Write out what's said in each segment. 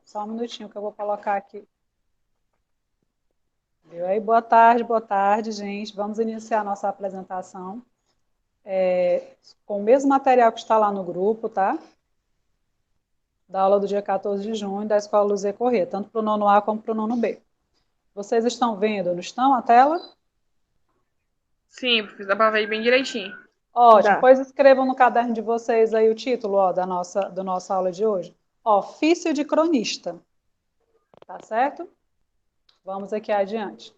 Só um minutinho que eu vou colocar aqui. Viu aí? Boa tarde, gente. Vamos iniciar a nossa apresentação com o mesmo material que está lá no grupo, tá? Da aula do dia 14 de junho da Escola Luzia Corrêa, tanto para o nono A como para o nono B. Vocês estão vendo, não estão, a tela? Sim, dá pra ver bem direitinho. Ótimo, Dá. pois escrevam no caderno de vocês aí o título, ó, da nossa aula de hoje. Ofício de cronista, tá certo? Vamos aqui adiante.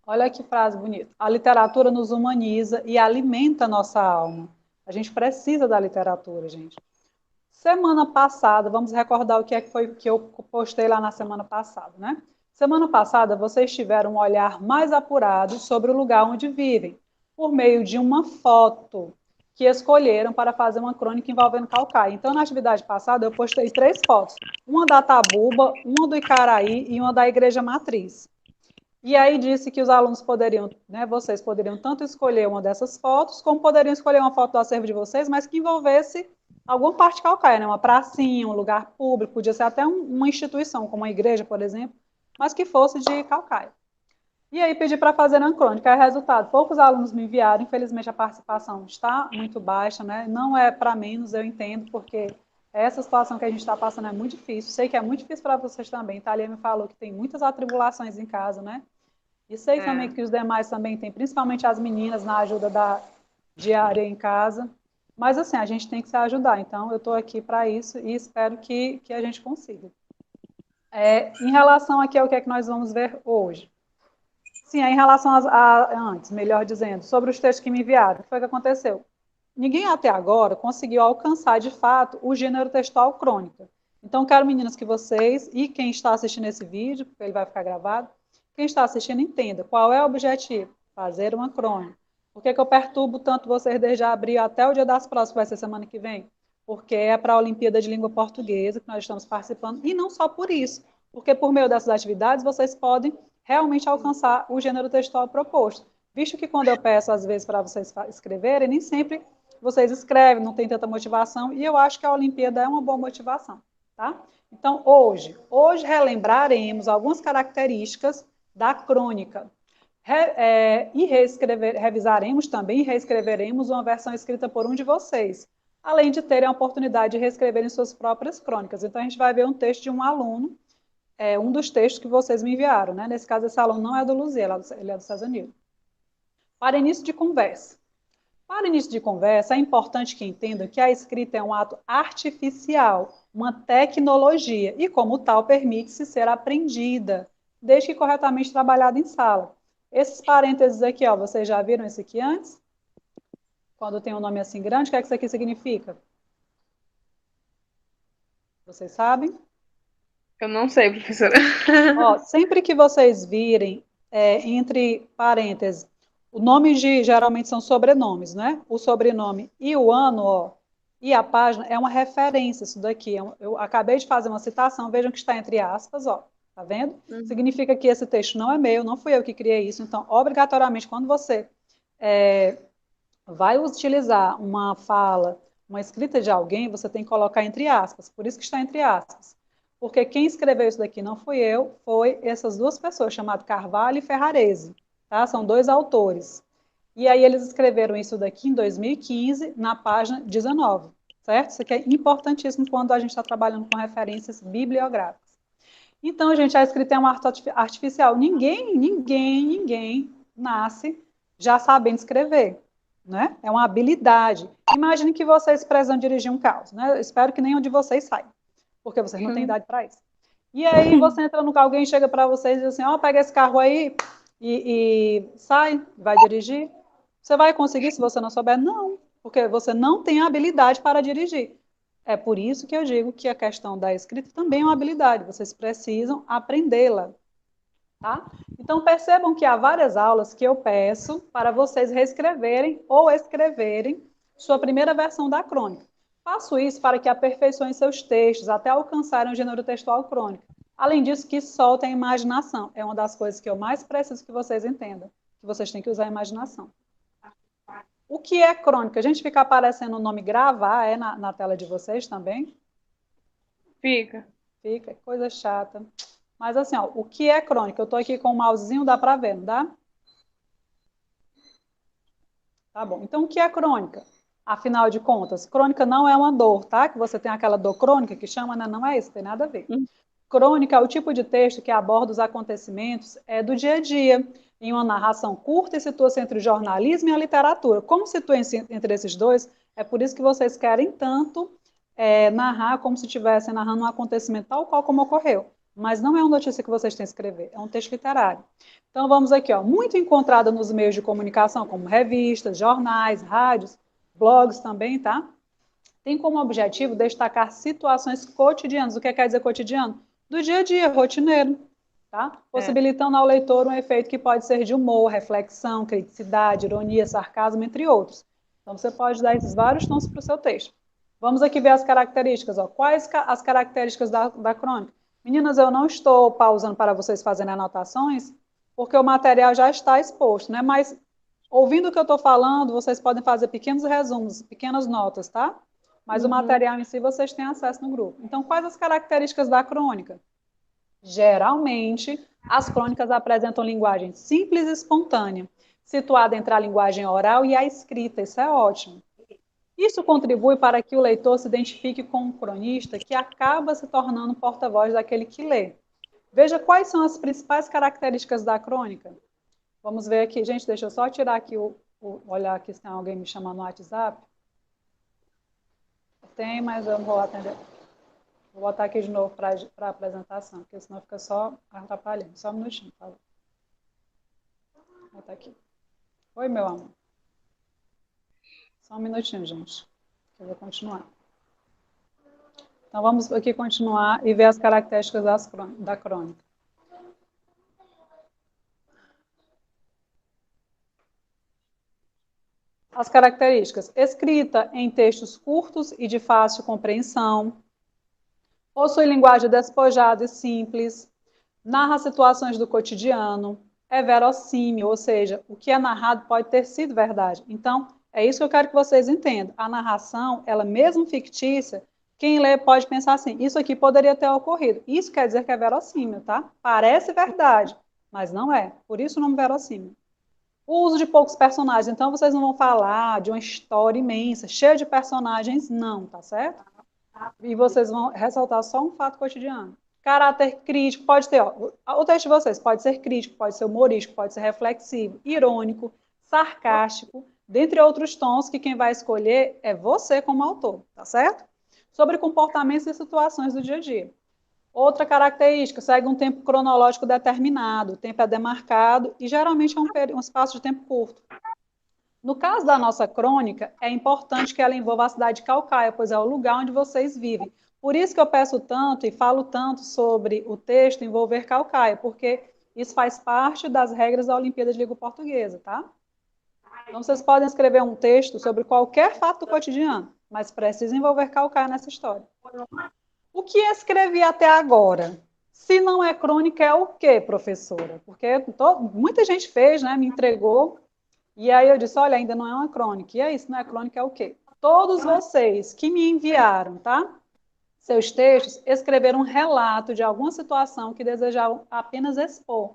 Olha que frase bonita. A literatura nos humaniza e alimenta a nossa alma. A gente precisa da literatura, gente. Semana passada, vamos recordar o que é que foi que eu postei lá na semana passada, né? Semana passada, vocês tiveram um olhar mais apurado sobre o lugar onde vivem, por meio de uma foto que escolheram para fazer uma crônica envolvendo Caucaia. Então, na atividade passada, eu postei 3 fotos. Uma da Tabuba, uma do Icaraí e uma da Igreja Matriz. E aí disse que os alunos poderiam, né, vocês poderiam tanto escolher uma dessas fotos, como poderiam escolher uma foto do acervo de vocês, mas que envolvesse alguma parte calcaia, né, uma pracinha, um lugar público, podia ser até uma instituição, como uma igreja, por exemplo, mas que fosse de calcaia. E aí pedi para fazer a crônica. Aí, resultado, poucos alunos me enviaram, infelizmente a participação está muito baixa, né? Não é para menos, eu entendo, porque essa situação que a gente está passando é muito difícil. Sei que é muito difícil para vocês também. Thalia me falou que tem muitas atribulações em casa, né? E sei também É. que os demais também têm, principalmente as meninas na ajuda da diária em casa. Mas assim, a gente tem que se ajudar. Então, eu estou aqui para isso e espero que a gente consiga. Em relação aqui ao que é que nós vamos ver hoje. Sim, em relação antes, melhor dizendo, sobre os textos que me enviaram, o que foi que aconteceu? Ninguém até agora conseguiu alcançar de fato o gênero textual crônica. Então, quero, meninas, que vocês e quem está assistindo esse vídeo, porque ele vai ficar gravado, quem está assistindo entenda qual é o objetivo: fazer uma crônica. Por que, que eu perturbo tanto vocês desde abril até o Dia das Provas, que vai ser semana que vem? Porque é para a Olimpíada de Língua Portuguesa que nós estamos participando, e não só por isso, porque por meio dessas atividades vocês podem realmente alcançar o gênero textual proposto. Visto que quando eu peço, às vezes, para vocês escreverem, nem sempre vocês escrevem, não tem tanta motivação, e eu acho que a Olimpíada é uma boa motivação, tá? Então, hoje relembraremos algumas características da crônica. Revisaremos também e reescreveremos uma versão escrita por um de vocês, além de terem a oportunidade de reescreverem suas próprias crônicas. Então, a gente vai ver um texto de um aluno, um dos textos que vocês me enviaram, né? Nesse caso, esse aluno não é do Luzia, ele é do César Nilo. Para início de conversa. Para início de conversa, é importante que entendam que a escrita é um ato artificial, uma tecnologia, e, como tal, permite-se ser aprendida, desde que corretamente trabalhada em sala. Esses parênteses aqui, ó, vocês já viram esse aqui antes? Quando tem um nome assim grande, o que é que isso aqui significa? Vocês sabem? Eu não sei, professora. Ó, sempre que vocês virem entre parênteses, o nome geralmente são sobrenomes, né? O sobrenome e o ano, ó, e a página é uma referência, isso daqui. Eu acabei de fazer uma citação, vejam que está entre aspas, ó, tá vendo? Uhum. Significa que esse texto não é meu, não fui eu que criei isso, então, obrigatoriamente, quando você é, vai utilizar uma fala, uma escrita de alguém, você tem que colocar entre aspas, por isso que está entre aspas. Porque quem escreveu isso daqui não fui eu, foi essas duas pessoas, chamadas Carvalho e Ferrarese, tá? São dois autores. E aí eles escreveram isso daqui em 2015, na página 19, certo? Isso aqui é importantíssimo quando a gente está trabalhando com referências bibliográficas. Então, gente, a escrita é uma arte artificial. Ninguém nasce já sabendo escrever, né? É uma habilidade. Imagine que vocês precisam dirigir um carro, né? Eu espero que nenhum de vocês saia, porque vocês não têm idade para isso. E aí você entra no carro, alguém chega para vocês e diz assim, ó, pega esse carro aí e sai, vai dirigir. Você vai conseguir se você não souber? Não, porque você não tem habilidade para dirigir. É por isso que eu digo que a questão da escrita também é uma habilidade, vocês precisam aprendê-la, tá? Então percebam que há várias aulas que eu peço para vocês reescreverem ou escreverem sua primeira versão da crônica. Faço isso para que aperfeiçoem seus textos até alcançarem o gênero textual crônica. Além disso, que soltem a imaginação. É uma das coisas que eu mais preciso que vocês entendam, que vocês têm que usar a imaginação. O que é crônica? A gente fica aparecendo o nome gravar na tela de vocês também? Fica. fica, coisa chata. Mas assim, ó, o que é crônica? Eu estou aqui com o mousezinho, dá para ver, não dá? Tá bom. Então, o que é crônica? Afinal de contas, crônica não é uma dor, tá? Que você tem aquela dor crônica que chama, né? Não é isso, tem nada a ver. Crônica é o tipo de texto que aborda os acontecimentos do dia a dia, em uma narração curta e situa-se entre o jornalismo e a literatura. Como situa entre esses dois, é por isso que vocês querem tanto narrar como se estivessem narrando um acontecimento tal qual como ocorreu. Mas não é uma notícia que vocês têm que escrever, é um texto literário. Então vamos aqui, ó, muito encontrada nos meios de comunicação, como revistas, jornais, rádios, blogs também, tá? Tem como objetivo destacar situações cotidianas. O que quer dizer cotidiano? Do dia a dia, rotineiro, tá? Possibilitando ao leitor um efeito que pode ser de humor, reflexão, criticidade, ironia, sarcasmo, entre outros. Então você pode dar esses vários tons para o seu texto. Vamos aqui ver as características. Ó. Quais as características da crônica? Meninas, eu não estou pausando para vocês fazerem anotações, porque o material já está exposto, né? Mas ouvindo o que eu estou falando, vocês podem fazer pequenos resumos, pequenas notas, tá? Mas o material em si vocês têm acesso no grupo. Então, quais as características da crônica? Geralmente, as crônicas apresentam linguagem simples e espontânea, situada entre a linguagem oral e a escrita. Isso é ótimo. Isso contribui para que o leitor se identifique com um cronista que acaba se tornando porta-voz daquele que lê. Veja quais são as principais características da crônica. Vamos ver aqui. Gente, deixa eu só tirar aqui olhar aqui se tem alguém me chamando no WhatsApp. Tem, mas eu não vou atender. Vou botar aqui de novo para a apresentação, porque senão fica só atrapalhando. Só um minutinho, por favor. Vou botar aqui. Oi, meu amor. Só um minutinho, gente. Eu vou continuar. Então, vamos aqui continuar e ver as características da crônica. As características. Escrita em textos curtos e de fácil compreensão. Possui linguagem despojada e simples. Narra situações do cotidiano. É verossímil, ou seja, o que é narrado pode ter sido verdade. Então, é isso que eu quero que vocês entendam. A narração, ela mesmo fictícia, quem lê pode pensar assim, isso aqui poderia ter ocorrido. Isso quer dizer que é verossímil, tá? Parece verdade, mas não é. Por isso o nome verossímil. O uso de poucos personagens. Então, vocês não vão falar de uma história imensa, cheia de personagens, não, tá certo? E vocês vão ressaltar só um fato cotidiano. Caráter crítico, pode ter, ó, o texto de vocês pode ser crítico, pode ser humorístico, pode ser reflexivo, irônico, sarcástico, dentre outros tons que quem vai escolher é você como autor, tá certo? Sobre comportamentos e situações do dia a dia. Outra característica, segue um tempo cronológico determinado, o tempo é demarcado e geralmente é um espaço de tempo curto. No caso da nossa crônica, é importante que ela envolva a cidade de Calcaia, pois é o lugar onde vocês vivem. Por isso que eu peço tanto e falo tanto sobre o texto envolver Calcaia, porque isso faz parte das regras da Olimpíada de Língua Portuguesa, tá? Então, vocês podem escrever um texto sobre qualquer fato do cotidiano, mas precisa envolver Calcaia nessa história. O que escrevi até agora? Se não é crônica, é o quê, professora? Porque muita gente fez, né? Me entregou. E aí eu disse, olha, ainda não é uma crônica. E é isso, não é crônica, é o quê? Todos vocês que me enviaram, tá? Seus textos, escreveram um relato de alguma situação que desejavam apenas expor.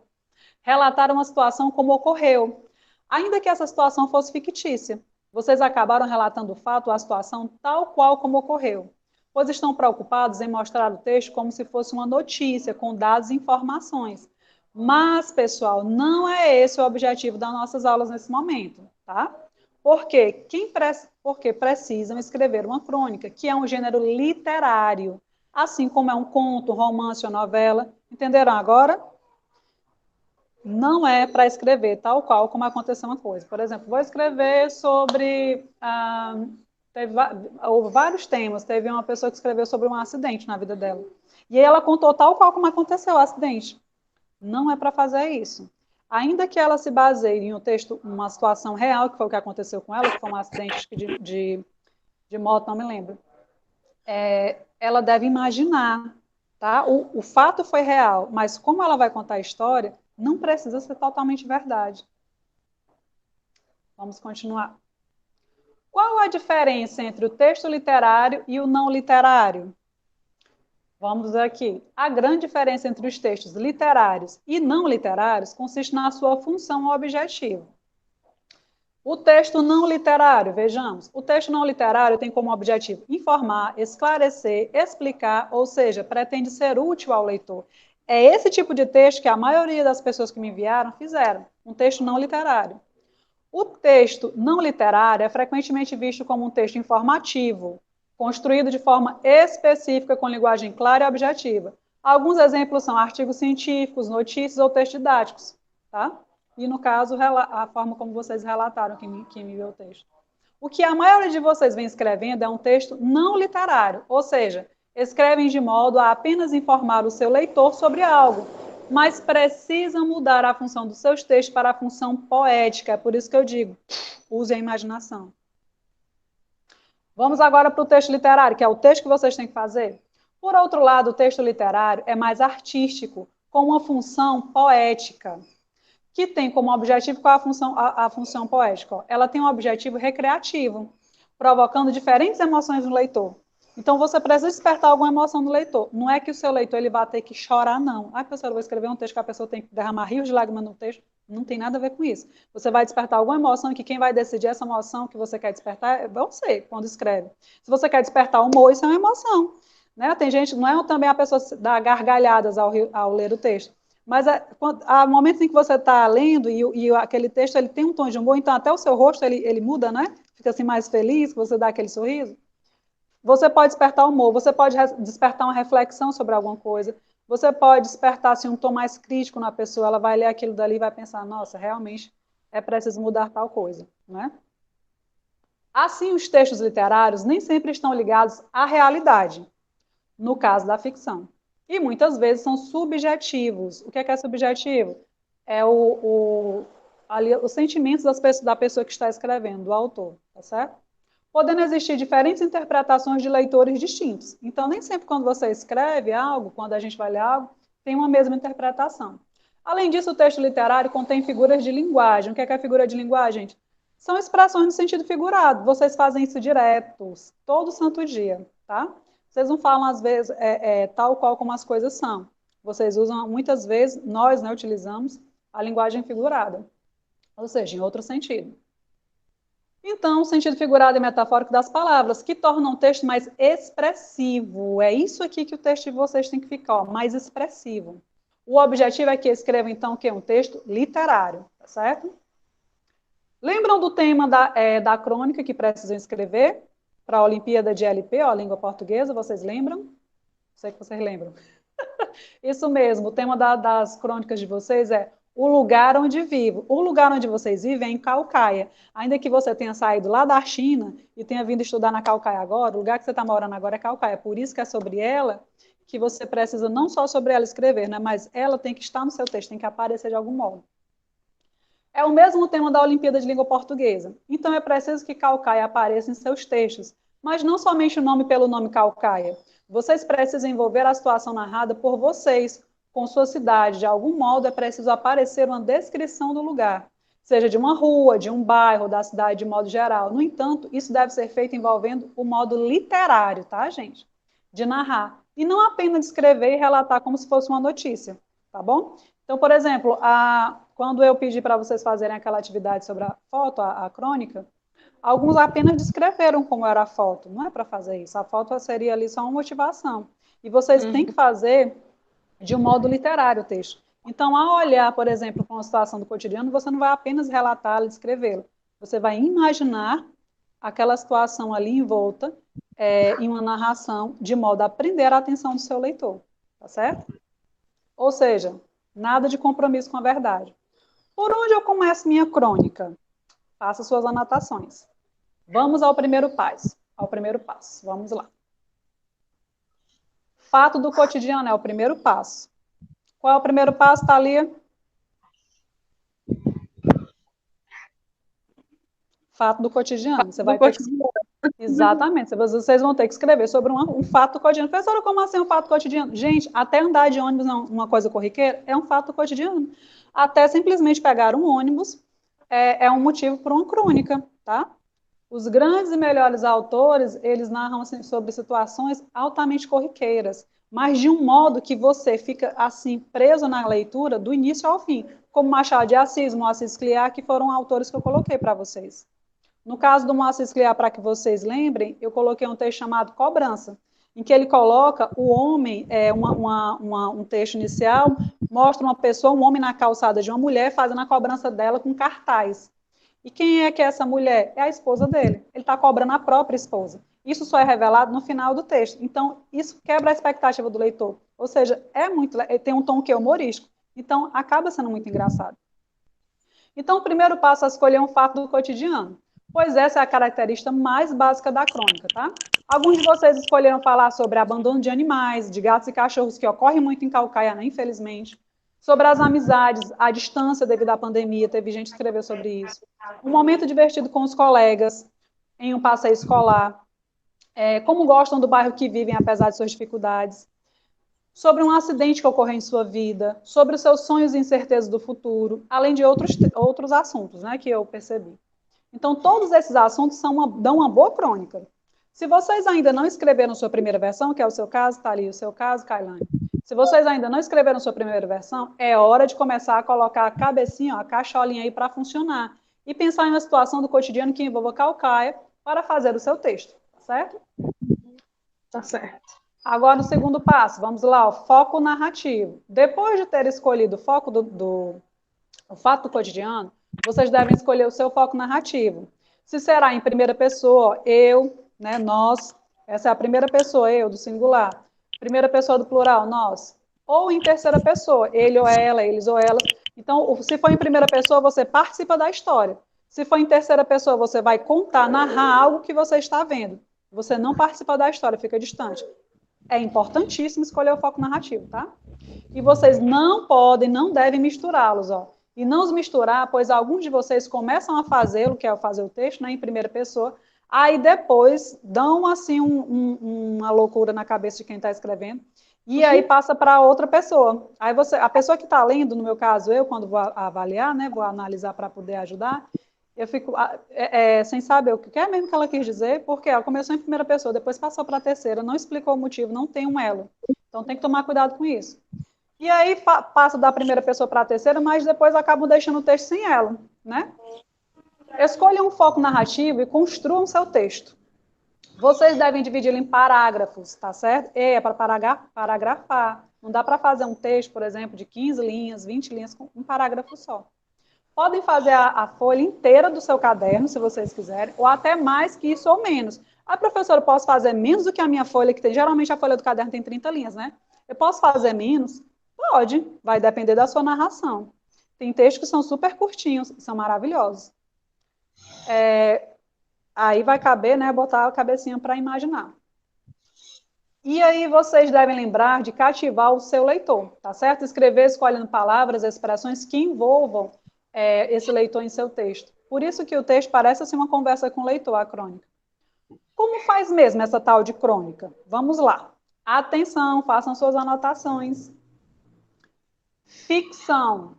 Relataram uma situação como ocorreu. Ainda que essa situação fosse fictícia. Vocês acabaram relatando o fato, a situação tal qual como ocorreu. Pois estão preocupados em mostrar o texto como se fosse uma notícia, com dados e informações. Mas, pessoal, não é esse o objetivo das nossas aulas nesse momento, tá? Porque precisam escrever uma crônica, que é um gênero literário, assim como é um conto, um romance ou novela. Entenderam agora? Não é para escrever tal qual como aconteceu uma coisa. Por exemplo, vou escrever sobre... houve vários temas. Teve uma pessoa que escreveu sobre um acidente na vida dela. E aí ela contou tal qual como aconteceu o acidente. Não é para fazer isso. Ainda que ela se baseie em um texto, uma situação real, que foi o que aconteceu com ela, que foi um acidente de moto, não me lembro, ela deve imaginar. Tá? O fato foi real, mas como ela vai contar a história, não precisa ser totalmente verdade. Vamos continuar. Qual a diferença entre o texto literário e o não literário? Vamos aqui. A grande diferença entre os textos literários e não literários consiste na sua função ou objetivo. O texto não literário, vejamos, o texto não literário tem como objetivo informar, esclarecer, explicar, ou seja, pretende ser útil ao leitor. É esse tipo de texto que a maioria das pessoas que me enviaram fizeram, um texto não literário. O texto não literário é frequentemente visto como um texto informativo, construído de forma específica, com linguagem clara e objetiva. Alguns exemplos são artigos científicos, notícias ou textos didáticos, tá? E, no caso, a forma como vocês relataram que me enviou o texto. O que a maioria de vocês vem escrevendo é um texto não literário, ou seja, escrevem de modo a apenas informar o seu leitor sobre algo, mas precisam mudar a função dos seus textos para a função poética. É por isso que eu digo, use a imaginação. Vamos agora para o texto literário, que é o texto que vocês têm que fazer. Por outro lado, o texto literário é mais artístico, com uma função poética, que tem como objetivo qual a função poética? Ela tem um objetivo recreativo, provocando diferentes emoções no leitor. Então, você precisa despertar alguma emoção no leitor. Não é que o seu leitor ele vai ter que chorar, não. Ah, professor, eu vou escrever um texto que a pessoa tem que derramar rios de lágrimas no texto. Não tem nada a ver com isso. Você vai despertar alguma emoção, que quem vai decidir essa emoção que você quer despertar é você, quando escreve. Se você quer despertar humor, isso é uma emoção. Né? Tem gente, não é também a pessoa dar gargalhadas ao ler o texto. Mas há momentos em que você está lendo e aquele texto ele tem um tom de humor, então até o seu rosto ele muda, né? Fica assim mais feliz, você dá aquele sorriso. Você pode despertar humor, você pode despertar uma reflexão sobre alguma coisa, você pode despertar assim, um tom mais crítico na pessoa, ela vai ler aquilo dali e vai pensar, nossa, realmente é preciso mudar tal coisa, né? Assim, os textos literários nem sempre estão ligados à realidade, no caso da ficção. E muitas vezes são subjetivos. O que é subjetivo? É os sentimentos da pessoa que está escrevendo, do autor, tá certo? Podendo existir diferentes interpretações de leitores distintos. Então, nem sempre quando você escreve algo, quando a gente vai ler algo, tem uma mesma interpretação. Além disso, o texto literário contém figuras de linguagem. O que é figura de linguagem, gente? São expressões no sentido figurado. Vocês fazem isso direto, todo santo dia, tá? Vocês não falam, às vezes, tal qual como as coisas são. Vocês usam, muitas vezes, nós utilizamos a linguagem figurada, ou seja, em outro sentido. Então, o sentido figurado e metafórico das palavras, que tornam o texto mais expressivo. É isso aqui que o texto de vocês tem que ficar, mais expressivo. O objetivo é que escrevam, então, o quê? Um texto literário, tá certo? Lembram do tema da crônica que precisam escrever para a Olimpíada de LP, ó, língua portuguesa, vocês lembram? Sei que vocês lembram. Isso mesmo, o tema das crônicas de vocês é o lugar onde vivo. O lugar onde vocês vivem é em Caucaia. Ainda que você tenha saído lá da China e tenha vindo estudar na Caucaia agora, o lugar que você está morando agora é Caucaia. Por isso que é sobre ela que você precisa não só sobre ela escrever, né, mas ela tem que estar no seu texto, tem que aparecer de algum modo. É o mesmo tema da Olimpíada de Língua Portuguesa. Então, é preciso que Caucaia apareça em seus textos, mas não somente o nome pelo nome Caucaia. Vocês precisam envolver a situação narrada por vocês, com sua cidade. De algum modo, é preciso aparecer uma descrição do lugar, seja de uma rua, de um bairro, da cidade de modo geral. No entanto, isso deve ser feito envolvendo o modo literário, tá, gente? De narrar. E não apenas descrever e relatar como se fosse uma notícia, tá bom? Então, por exemplo, quando eu pedi para vocês fazerem aquela atividade sobre a foto, a crônica, alguns apenas descreveram como era a foto. Não é para fazer isso. A foto seria ali só uma motivação. E vocês têm que fazer de um modo literário o texto. Então, ao olhar, por exemplo, para uma situação do cotidiano, você não vai apenas relatá-la e descrevê-la. Você vai imaginar aquela situação ali envolta em uma narração, de modo a prender a atenção do seu leitor. Tá certo? Ou seja, nada de compromisso com a verdade. Por onde eu começo minha crônica? Faça suas anotações. Vamos ao primeiro passo. Vamos lá. Fato do cotidiano é o primeiro passo. Qual é o primeiro passo, Thalia? Fato do cotidiano. Você vai ter que... Exatamente. Vocês vão ter que escrever sobre um fato cotidiano. Professora, como assim um fato cotidiano? Gente, até andar de ônibus não, uma coisa corriqueira é um fato cotidiano. Até simplesmente pegar um ônibus é um motivo para uma crônica, tá? Os grandes e melhores autores, eles narram assim, sobre situações altamente corriqueiras. mas de um modo que você fica assim preso na leitura do início ao fim, como Machado de Assis, Moacir Clear, que foram autores que eu coloquei para vocês. No caso do Moacir Clear, para que vocês lembrem, eu coloquei um texto chamado Cobrança, em que ele coloca o homem, um texto inicial, mostra uma pessoa, um homem na calçada de uma mulher, fazendo a cobrança dela com cartaz. E quem é que é essa mulher? É a esposa dele. Ele está cobrando a própria esposa. Isso só é revelado no final do texto. Então, isso quebra a expectativa do leitor. Ou seja, tem um tom que é humorístico. Então, acaba sendo muito engraçado. Então, o primeiro passo é escolher um fato do cotidiano, pois essa é a característica mais básica da crônica, tá? Alguns de vocês escolheram falar sobre abandono de animais, de gatos e cachorros, que ocorre muito em Calcaia, né, infelizmente. Sobre as amizades, a distância devido à pandemia, teve gente que escreveu sobre isso. Um momento divertido com os colegas, em um passeio escolar. Como gostam do bairro que vivem, apesar de suas dificuldades. Sobre um acidente que ocorreu em sua vida, sobre os seus sonhos e incertezas do futuro, além de outros assuntos, né, que eu percebi. Então, todos esses assuntos dão uma boa crônica. Se vocês ainda não escreveram sua primeira versão, que é o seu caso, está ali o seu caso, Kailane. Se vocês ainda não escreveram sua primeira versão, é hora de começar a colocar a cabecinha, a cacholinha aí para funcionar. E pensar em uma situação do cotidiano que envolva Calcaia para fazer o seu texto, tá certo? Tá certo. Agora, o segundo passo, vamos lá, o foco narrativo. Depois de ter escolhido o foco o fato do cotidiano, vocês devem escolher o seu foco narrativo. Se será em primeira pessoa, eu, né, nós, essa é a primeira pessoa, eu, do singular. Primeira pessoa do plural, nós. Ou em terceira pessoa, ele ou ela, eles ou elas. Então, se for em primeira pessoa, você participa da história. Se for em terceira pessoa, você vai contar, narrar algo que você está vendo. Você não participa da história, fica distante. É importantíssimo escolher o foco narrativo, tá? E vocês não podem, não devem misturá-los, ó. E não os misturar, pois alguns de vocês começam a fazê-lo, que é fazer o texto, né, em primeira pessoa, aí depois dão, assim, uma loucura na cabeça de quem está escrevendo, e aí passa para outra pessoa. Aí a pessoa que está lendo, no meu caso, eu, quando vou avaliar, né, vou analisar para poder ajudar, eu fico sem saber o que é mesmo que ela quis dizer, porque ela começou em primeira pessoa, depois passou para a terceira, não explicou o motivo, não tem um elo. Então tem que tomar cuidado com isso. E aí passa da primeira pessoa para a terceira, mas depois acabam deixando o texto sem elo, né? Escolham um foco narrativo e construam seu texto. Vocês devem dividi-lo em parágrafos, tá certo? É para paragrafar. Não dá para fazer um texto, por exemplo, de 15 linhas, 20 linhas, com um parágrafo só. Podem fazer a folha inteira do seu caderno, se vocês quiserem, ou até mais que isso ou menos. A professora, posso fazer menos do que a minha folha, que tem, geralmente a folha do caderno tem 30 linhas, né? Eu posso fazer menos? Pode, vai depender da sua narração. Tem textos que são super curtinhos, são maravilhosos. Aí vai caber, né, botar a cabecinha para imaginar. E aí vocês devem lembrar de cativar o seu leitor, tá certo? Escrever escolhendo palavras, expressões que envolvam esse leitor em seu texto. Por isso que o texto parece assim uma conversa com o leitor, a crônica. Como faz mesmo essa tal de crônica? Vamos lá. Atenção, façam suas anotações. Ficção.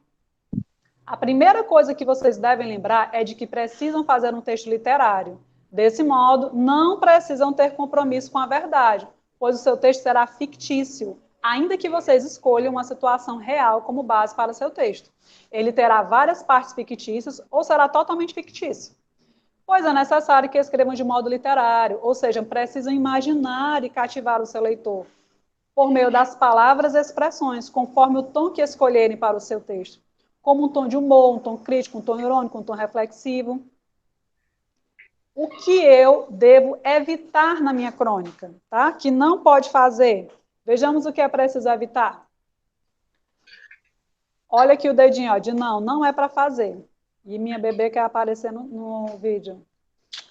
A primeira coisa que vocês devem lembrar é de que precisam fazer um texto literário. Desse modo, não precisam ter compromisso com a verdade, pois o seu texto será fictício, ainda que vocês escolham uma situação real como base para seu texto. Ele terá várias partes fictícias ou será totalmente fictício. Pois é necessário que escrevam de modo literário, ou seja, precisam imaginar e cativar o seu leitor, por meio das palavras e expressões, conforme o tom que escolherem para o seu texto, como um tom de humor, um tom crítico, um tom irônico, um tom reflexivo. O que eu devo evitar na minha crônica, tá? Que não pode fazer. Vejamos o que é preciso evitar. Olha aqui o dedinho, ó, de não é para fazer. E minha bebê quer aparecer no vídeo.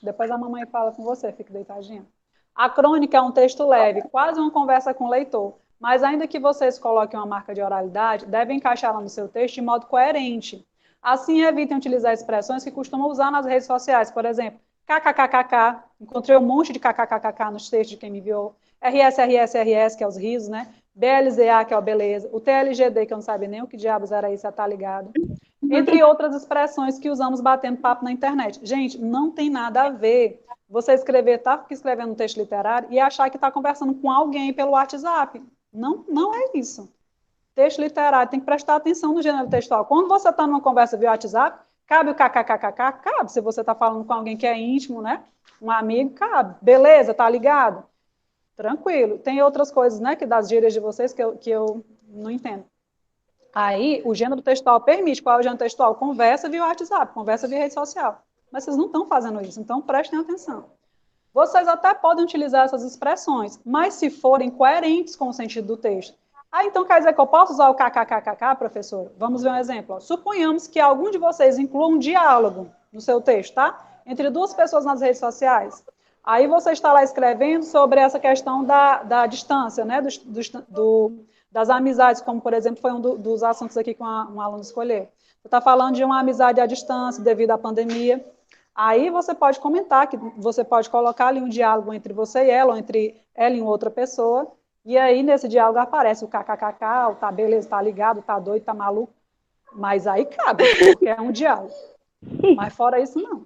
Depois a mamãe fala com você, fique deitadinha. A crônica é um texto leve, quase uma conversa com o leitor. Mas ainda que vocês coloquem uma marca de oralidade, devem encaixá-la no seu texto de modo coerente. Assim, evitem utilizar expressões que costumam usar nas redes sociais. Por exemplo, kkkk, encontrei um monte de kkkk nos textos de quem me enviou. RS, que é os risos, né? BLZA, que é o beleza. O TLGD, que eu não sabia nem o que diabos era isso, já tá ligado. Entre outras expressões que usamos batendo papo na internet. Gente, não tem nada a ver você escrever, tá escrevendo um texto literário e achar que está conversando com alguém pelo WhatsApp. Não, não é isso. Texto literário tem que prestar atenção no gênero textual. Quando você está numa conversa via WhatsApp, cabe o kkkk? Cabe. Se você está falando com alguém que é íntimo, né? Um amigo, cabe. Beleza, tá ligado? Tranquilo. Tem outras coisas, né, que das gírias de vocês que eu não entendo. Aí, o gênero textual permite. Qual é o gênero textual? Conversa via WhatsApp, conversa via rede social. Mas vocês não estão fazendo isso, então prestem atenção. Vocês até podem utilizar essas expressões, mas se forem coerentes com o sentido do texto. Ah, então quer dizer que eu posso usar o kkkk, professor? Vamos ver um exemplo. Suponhamos que algum de vocês inclua um diálogo no seu texto, tá? Entre duas pessoas nas redes sociais. Aí você está lá escrevendo sobre essa questão da distância, né? Das amizades, como, por exemplo, foi um dos assuntos aqui que um aluno escolheu. Você está falando de uma amizade à distância devido à pandemia. Aí você pode comentar, que você pode colocar ali um diálogo entre você e ela, ou entre ela e outra pessoa, e aí nesse diálogo aparece o kkkk, o tá beleza, tá ligado, tá doido, tá maluco, mas aí cabe, porque é um diálogo. Mas fora isso, não.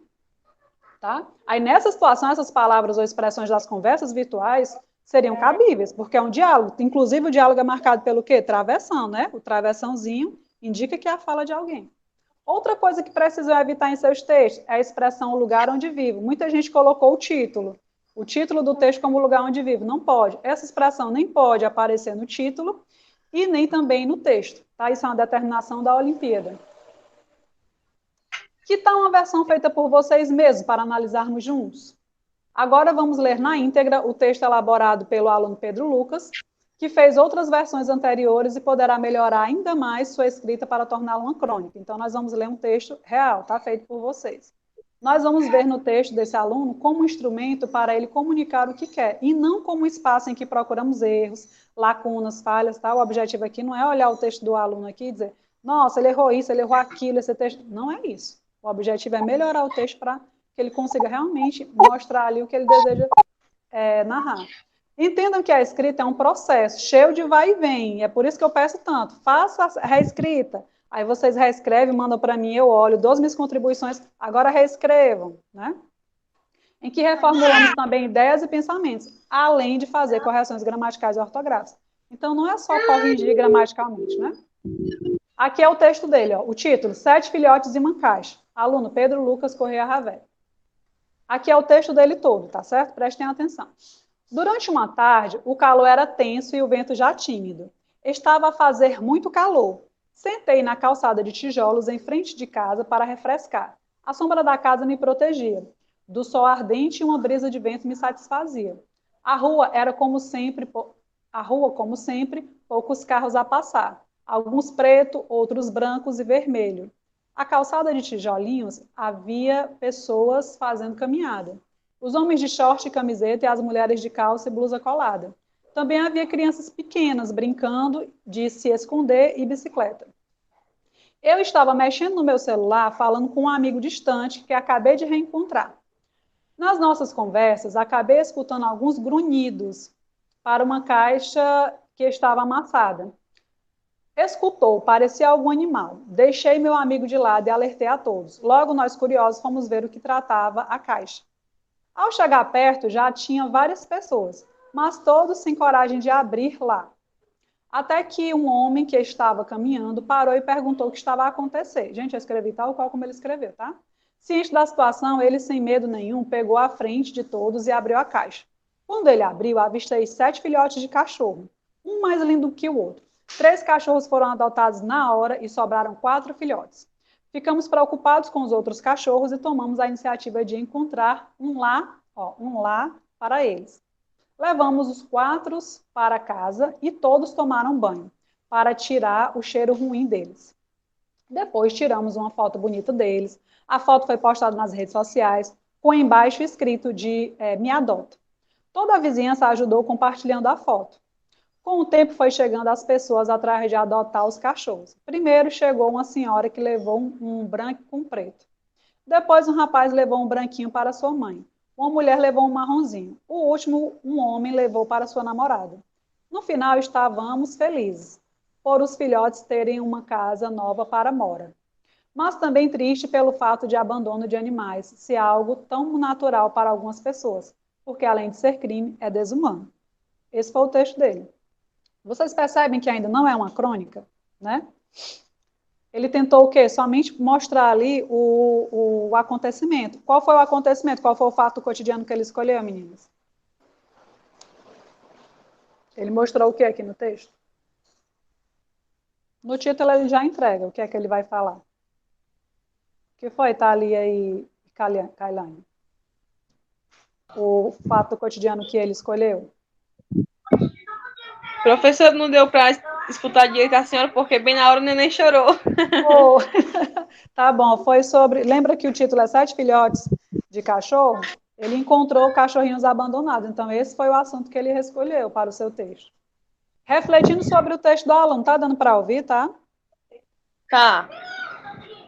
Tá? Aí nessa situação, essas palavras ou expressões das conversas virtuais seriam cabíveis, porque é um diálogo. Inclusive, o diálogo é marcado pelo quê? Travessão, né? O travessãozinho indica que é a fala de alguém. Outra coisa que precisam evitar em seus textos é a expressão o lugar onde vivo. Muita gente colocou o título do texto como lugar onde vivo. Não pode. Essa expressão nem pode aparecer no título e nem também no texto. Tá? Isso é uma determinação da Olimpíada. Que tal uma versão feita por vocês mesmos para analisarmos juntos? Agora vamos ler na íntegra o texto elaborado pelo aluno Pedro Lucas, que fez outras versões anteriores e poderá melhorar ainda mais sua escrita para torná-la uma crônica. Então, nós vamos ler um texto real, tá? Feito por vocês. Nós vamos ver no texto desse aluno como um instrumento para ele comunicar o que quer, e não como um espaço em que procuramos erros, lacunas, falhas, tá? O objetivo aqui não é olhar o texto do aluno aqui e dizer, nossa, ele errou isso, ele errou aquilo, esse texto... Não é isso. O objetivo é melhorar o texto para que ele consiga realmente mostrar ali o que ele deseja narrar. Entendam que a escrita é um processo cheio de vai e vem, é por isso que eu peço tanto, faça a reescrita, aí vocês reescrevem, mandam para mim, eu olho, dou as minhas contribuições, agora reescrevam, né? Em que reformulamos também ideias e pensamentos, além de fazer correções gramaticais e ortográficas. Então, não é só corrigir gramaticalmente, né? Aqui é o texto dele, ó, o título, Sete Filhotes e uma Caixa. Aluno Pedro Lucas Correia Ravel. Aqui é o texto dele todo, tá certo? Prestem atenção. Durante uma tarde, o calor era tenso e o vento já tímido. Estava a fazer muito calor. Sentei na calçada de tijolos em frente de casa para refrescar. A sombra da casa me protegia. Do sol ardente, uma brisa de vento me satisfazia. A rua, como sempre, poucos carros a passar. Alguns preto, outros brancos e vermelho. A calçada de tijolinhos havia pessoas fazendo caminhada. Os homens de short e camiseta e as mulheres de calça e blusa colada. Também havia crianças pequenas brincando de se esconder e bicicleta. Eu estava mexendo no meu celular, falando com um amigo distante que acabei de reencontrar. Nas nossas conversas, acabei escutando alguns grunhidos para uma caixa que estava amassada. Escutou, parecia algum animal. Deixei meu amigo de lado e alertei a todos. Logo, nós curiosos fomos ver o que tratava a caixa. Ao chegar perto, já tinha várias pessoas, mas todos sem coragem de abrir lá. Até que um homem que estava caminhando parou e perguntou o que estava a acontecer. Gente, eu escrevi tal qual como ele escreveu, tá? Ciente da situação, ele, sem medo nenhum, pegou a frente de todos e abriu a caixa. Quando ele abriu, avistei 7 filhotes de cachorro, um mais lindo que o outro. 3 cachorros foram adotados na hora e sobraram 4 filhotes. Ficamos preocupados com os outros cachorros e tomamos a iniciativa de encontrar um lar para eles. Levamos os 4 para casa e todos tomaram banho, para tirar o cheiro ruim deles. Depois tiramos uma foto bonita deles. A foto foi postada nas redes sociais, com embaixo escrito de Me Adota. Toda a vizinhança ajudou compartilhando a foto. Com o tempo foi chegando as pessoas atrás de adotar os cachorros. Primeiro chegou uma senhora que levou um branco com preto. Depois um rapaz levou um branquinho para sua mãe. Uma mulher levou um marronzinho. O último, um homem levou para sua namorada. No final estávamos felizes, por os filhotes terem uma casa nova para mora. Mas também triste pelo fato de abandono de animais, se algo tão natural para algumas pessoas, porque além de ser crime, é desumano. Esse foi o texto dele. Vocês percebem que ainda não é uma crônica, né? Ele tentou o quê? Somente mostrar ali o acontecimento. Qual foi o acontecimento? Qual foi o fato cotidiano que ele escolheu, meninas? Ele mostrou o que aqui no texto? No título ele já entrega o que é que ele vai falar. O que foi, Thalia e Kailane? O fato cotidiano que ele escolheu? Professor, não deu para escutar direito a senhora, porque bem na hora o neném chorou. Oh, tá bom, foi sobre... Lembra que o título é Sete Filhotes de Cachorro? Ele encontrou cachorrinhos abandonados. Então, esse foi o assunto que ele escolheu para o seu texto. Refletindo sobre o texto do aluno. Tá dando para ouvir, tá? Tá.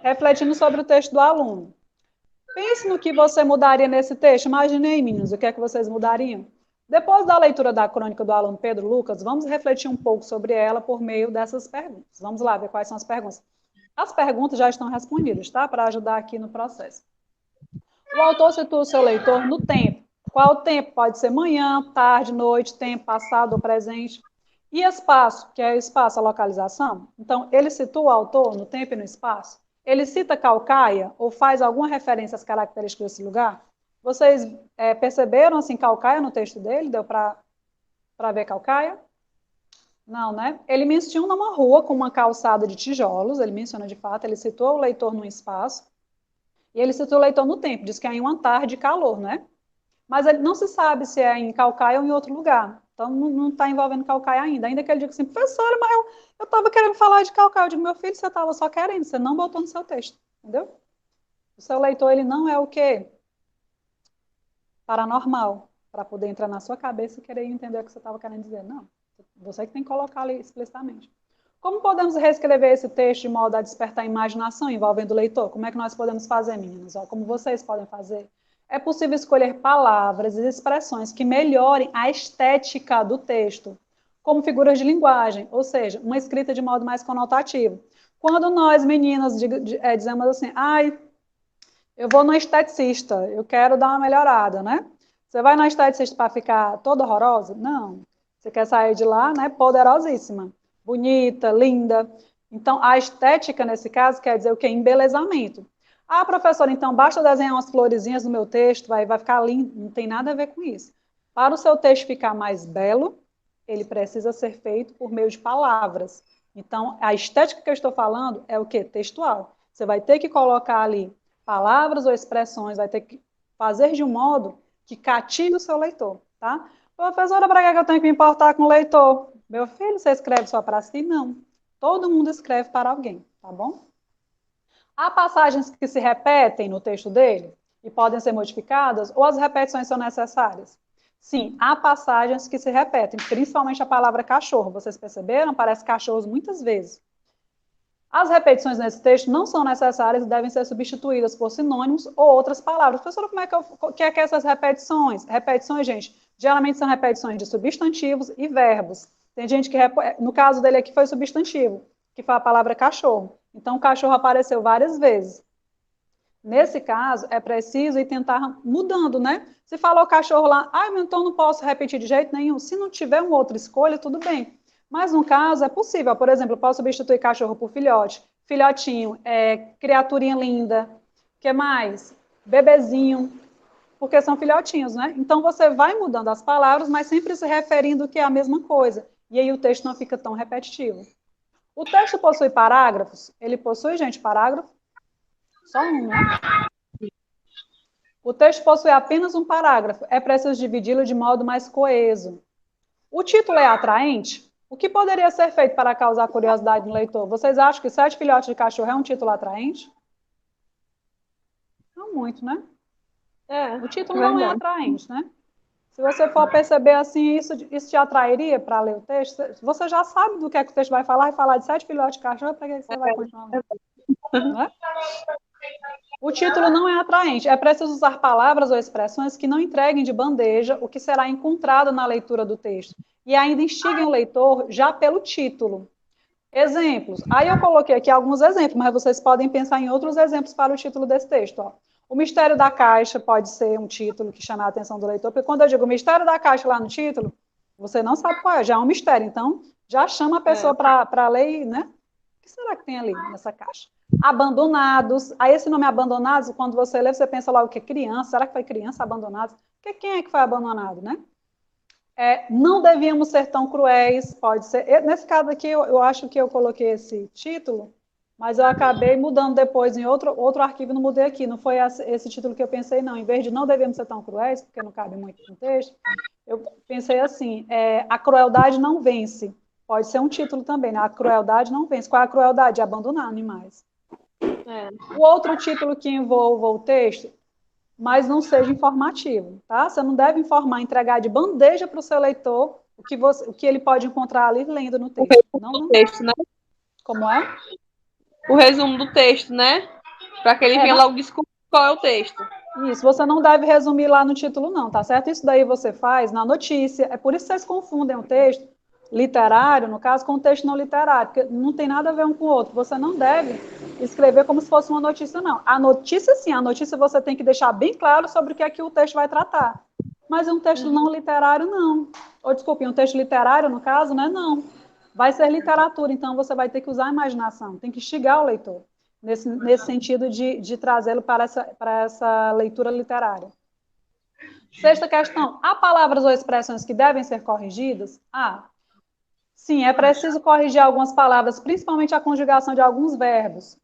Refletindo sobre o texto do aluno. Pense no que você mudaria nesse texto. Imagine aí, meninos, o que é que vocês mudariam? Depois da leitura da crônica do aluno Pedro Lucas, vamos refletir um pouco sobre ela por meio dessas perguntas. Vamos lá ver quais são as perguntas. As perguntas já estão respondidas, tá? Para ajudar aqui no processo. O autor situa o seu leitor no tempo. Qual o tempo? Pode ser manhã, tarde, noite, tempo, passado ou presente. E espaço, que é o espaço, a localização. Então, ele situa o autor no tempo e no espaço. Ele cita Caucaia ou faz alguma referência às características desse lugar? Vocês perceberam, assim, Caucaia no texto dele? Deu para ver Caucaia? Não, né? Ele menciona uma rua com uma calçada de tijolos, ele menciona de fato, ele citou o leitor num espaço, e ele citou o leitor no tempo, diz que é em uma tarde de calor, né? Mas ele não se sabe se é em Caucaia ou em outro lugar. Então, não está envolvendo Caucaia ainda. Ainda que ele diga assim, professora, mas eu estava querendo falar de Caucaia. Eu digo, meu filho, você estava só querendo, você não botou no seu texto, entendeu? O seu leitor, ele não é o quê? Paranormal, para poder entrar na sua cabeça e querer entender o que você estava querendo dizer. Não, você que tem que colocar ali explicitamente. Como podemos reescrever esse texto de modo a despertar a imaginação envolvendo o leitor? Como é que nós podemos fazer, meninas? Como vocês podem fazer? É possível escolher palavras e expressões que melhorem a estética do texto, como figuras de linguagem, ou seja, uma escrita de modo mais conotativo. Quando nós, meninas, dizemos assim, ai, eu vou no esteticista, eu quero dar uma melhorada, né? Você vai no esteticista para ficar toda horrorosa? Não. Você quer sair de lá, né, poderosíssima, bonita, linda. Então, a estética, nesse caso, quer dizer o quê? Embelezamento. Ah, professora, então basta desenhar umas florezinhas no meu texto, vai ficar lindo. Não tem nada a ver com isso. Para o seu texto ficar mais belo, ele precisa ser feito por meio de palavras. Então, a estética que eu estou falando é o quê? Textual. Você vai ter que colocar ali palavras ou expressões, vai ter que fazer de um modo que cative o seu leitor, tá? Professora, para que eu tenho que me importar com o leitor? Meu filho, você escreve só para si? Não. Todo mundo escreve para alguém, tá bom? Há passagens que se repetem no texto dele e podem ser modificadas, ou as repetições são necessárias? Sim, há passagens que se repetem, principalmente a palavra cachorro. Vocês perceberam? Aparece cachorros muitas vezes. As repetições nesse texto não são necessárias e devem ser substituídas por sinônimos ou outras palavras. Professora, como é que essas repetições? Repetições, gente, geralmente são repetições de substantivos e verbos. Tem gente que, no caso dele aqui, foi substantivo, que foi a palavra cachorro. Então, o cachorro apareceu várias vezes. Nesse caso, é preciso ir tentar mudando, né? Se falou cachorro lá, mas então não posso repetir de jeito nenhum. Se não tiver uma outra escolha, tudo bem. Mas no caso é possível. Por exemplo, eu posso substituir cachorro por filhote, filhotinho, criaturinha linda, o que mais? Bebezinho, porque são filhotinhos, né? Então você vai mudando as palavras, mas sempre se referindo que é a mesma coisa. E aí o texto não fica tão repetitivo. O texto possui parágrafos? Ele possui, gente, parágrafo? Só um, né? O texto possui apenas um parágrafo. É preciso dividi-lo de modo mais coeso. O título é atraente? O que poderia ser feito para causar curiosidade no leitor? Vocês acham que Sete Filhotes de Cachorro é um título atraente? Não muito, né? O título não é atraente, né? Se você for perceber assim, isso te atrairia para ler o texto? Você já sabe do que é que o texto vai falar de Sete Filhotes de Cachorro, para que você vai continuar lendo? Não é? O título não é atraente. É preciso usar palavras ou expressões que não entreguem de bandeja o que será encontrado na leitura do texto e ainda instiguem o leitor já pelo título. Exemplos. Aí eu coloquei aqui alguns exemplos, mas vocês podem pensar em outros exemplos para o título desse texto. Ó. O mistério da caixa pode ser um título que chama a atenção do leitor, porque quando eu digo mistério da caixa lá no título, você não sabe qual é, já é um mistério. Então, Já chama a pessoa para ler, né? O que será que tem ali nessa caixa? Abandonados. Aí esse nome abandonados, quando você lê, você pensa logo que é criança. Será que foi criança abandonada? Porque quem é que foi abandonado, né? Não devíamos ser tão cruéis, pode ser. Nesse caso aqui, eu acho que eu coloquei esse título, mas eu acabei mudando depois em outro arquivo, não mudei aqui. Não foi esse título que eu pensei, não. Em vez de não devemos ser tão cruéis, porque não cabe muito no texto, eu pensei assim, a crueldade não vence. Pode ser um título também, né? A crueldade não vence. Qual é a crueldade? Abandonar animais. O outro título que envolva o texto, mas não seja informativo, tá? Você não deve informar, entregar de bandeja para o seu leitor o que ele pode encontrar ali lendo no texto. O texto, né? Como é? O resumo do texto, né? Para que ele venha logo descobrir qual é o texto. Isso, você não deve resumir lá no título, não, tá certo? Isso daí você faz na notícia. É por isso que vocês confundem o texto literário, no caso, com o texto não literário, porque não tem nada a ver um com o outro. Você não deve escrever como se fosse uma notícia, não. A notícia, sim, a notícia você tem que deixar bem claro sobre o que é que o texto vai tratar. Mas um texto não literário, não. Ou, desculpe, um texto literário, no caso, né? Não. Vai ser literatura, então você vai ter que usar a imaginação, tem que instigar o leitor nesse sentido de trazê-lo para essa leitura literária. Sexta questão, há palavras ou expressões que devem ser corrigidas? Sim, é preciso corrigir algumas palavras, principalmente a conjugação de alguns verbos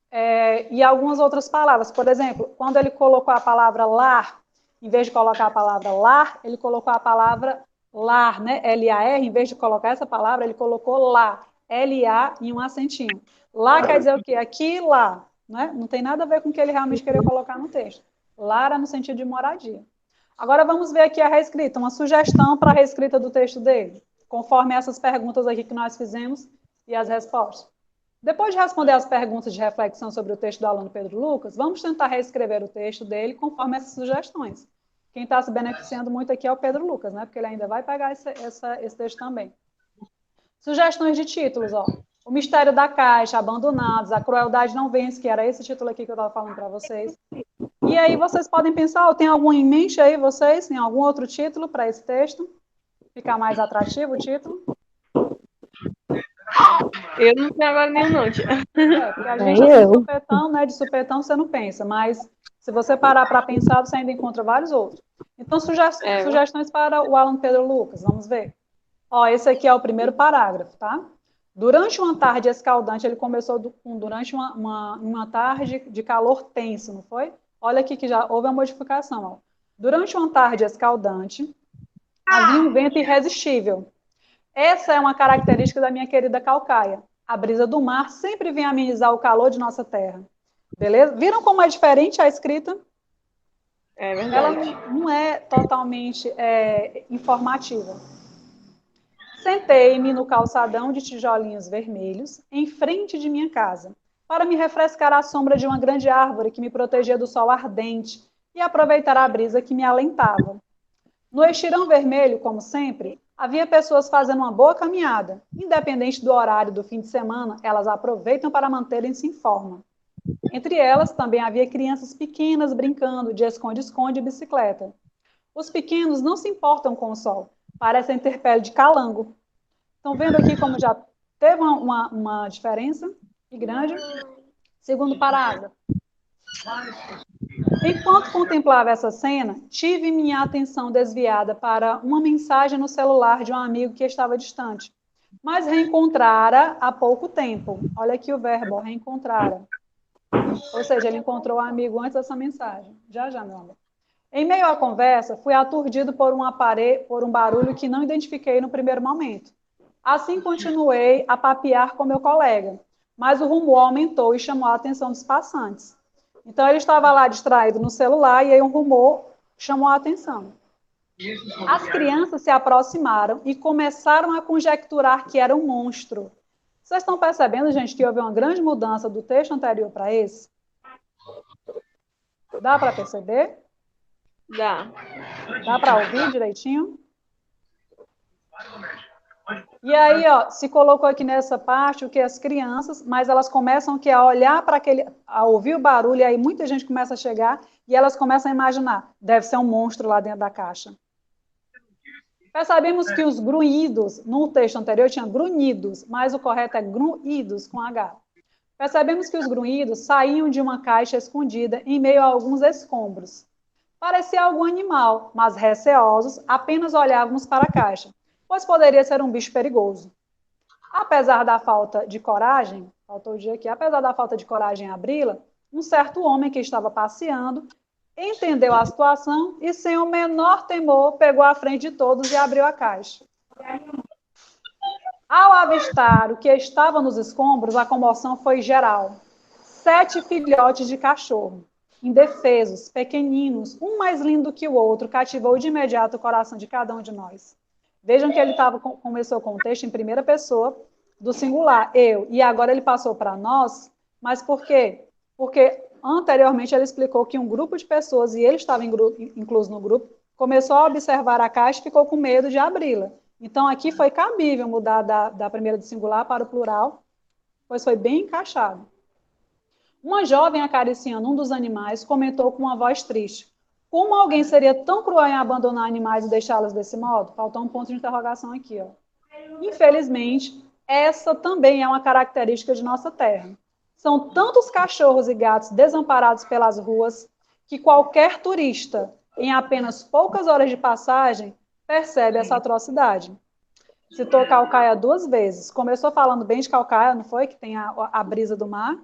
e algumas outras palavras. Por exemplo, quando ele colocou a palavra lar, em vez de colocar a palavra lar, ele colocou a palavra lar, né? L-A-R, em vez de colocar essa palavra, ele colocou lá, L-A em um acentinho. Lá quer dizer o quê? Aqui e lá, né? Não tem nada a ver com o que ele realmente queria colocar no texto. Lar é no sentido de moradia. Agora vamos ver aqui a reescrita, uma sugestão para a reescrita do texto dele, conforme essas perguntas aqui que nós fizemos e as respostas. Depois de responder as perguntas de reflexão sobre o texto do aluno Pedro Lucas, vamos tentar reescrever o texto dele conforme essas sugestões. Quem está se beneficiando muito aqui é o Pedro Lucas, né? Porque ele ainda vai pegar esse texto também. Sugestões de títulos, ó. O Mistério da Caixa, Abandonados, A Crueldade Não Vence, que era esse título aqui que eu estava falando para vocês. E aí vocês podem pensar, tem algum em mente aí, vocês? Tem algum outro título para esse texto? Ficar mais atrativo o título? Eu não tenho agora nenhum, não, tia. Porque a gente, assim, de supetão, né? De supetão você não pensa, mas se você parar para pensar, você ainda encontra vários outros. Então, sugestões para o aluno Pedro Lucas, vamos ver. Esse aqui é o primeiro parágrafo, tá? Durante uma tarde escaldante, ele começou durante uma tarde de calor tenso, não foi? Olha aqui que já houve a modificação. Ó. Durante uma tarde escaldante, havia um vento irresistível. Essa é uma característica da minha querida Calcaia. A brisa do mar sempre vem amenizar o calor de nossa terra. Beleza? Viram como é diferente a escrita? É verdade. Ela não é totalmente informativa. Sentei-me no calçadão de tijolinhos vermelhos, em frente de minha casa, para me refrescar à sombra de uma grande árvore que me protegia do sol ardente e aproveitar a brisa que me alentava. No estirão vermelho, como sempre, havia pessoas fazendo uma boa caminhada. Independente do horário do fim de semana, elas aproveitam para manterem-se em forma. Entre elas, também havia crianças pequenas brincando de esconde-esconde e bicicleta. Os pequenos não se importam com o sol, parecem ter pele de calango. Estão vendo aqui como já teve uma diferença grande? Segundo parágrafo. Enquanto contemplava essa cena, tive minha atenção desviada para uma mensagem no celular de um amigo que estava distante, mas reencontrara há pouco tempo. Olha aqui o verbo, reencontrara. Ou seja, ele encontrou o amigo antes dessa mensagem. Já, meu amor. Em meio à conversa, fui aturdido por um barulho que não identifiquei no primeiro momento. Assim, continuei a papear com meu colega, mas o rumor aumentou e chamou a atenção dos passantes. Então, ele estava lá distraído no celular e aí um rumor chamou a atenção. As crianças se aproximaram e começaram a conjecturar que era um monstro. Vocês estão percebendo, gente, que houve uma grande mudança do texto anterior para esse? Dá para perceber? Dá. Dá para ouvir direitinho? E aí, se colocou aqui nessa parte o que as crianças, mas elas começam a olhar para a ouvir o barulho, e aí muita gente começa a chegar, e elas começam a imaginar, deve ser um monstro lá dentro da caixa. Percebemos que os grunhidos, no texto anterior tinha grunhidos, mas o correto é grunhidos, com H. Percebemos que os grunhidos saíam de uma caixa escondida em meio a alguns escombros. Parecia algum animal, mas receosos, apenas olhávamos para a caixa, pois poderia ser um bicho perigoso. Apesar da falta de coragem, faltou o dia aqui, apesar da falta de coragem em abri-la, um certo homem que estava passeando entendeu a situação e, sem o menor temor, pegou à frente de todos e abriu a caixa. Ao avistar o que estava nos escombros, a comoção foi geral. 7 filhotes de cachorro, indefesos, pequeninos, um mais lindo que o outro, cativou de imediato o coração de cada um de nós. Vejam que ele começou com o texto em primeira pessoa, do singular, eu, e agora ele passou para nós, mas por quê? Porque anteriormente ele explicou que um grupo de pessoas, e ele estava incluso no grupo, começou a observar a caixa e ficou com medo de abri-la. Então, aqui foi cabível mudar da primeira do singular para o plural, pois foi bem encaixado. Uma jovem acariciando um dos animais comentou com uma voz triste: como alguém seria tão cruel em abandonar animais e deixá-los desse modo? Faltou um ponto de interrogação aqui, ó. Infelizmente, essa também é uma característica de nossa terra. São tantos cachorros e gatos desamparados pelas ruas que qualquer turista, em apenas poucas horas de passagem, percebe essa atrocidade. Citou Caucaia 2 vezes. Começou falando bem de Caucaia, não foi? Que tem a brisa do mar.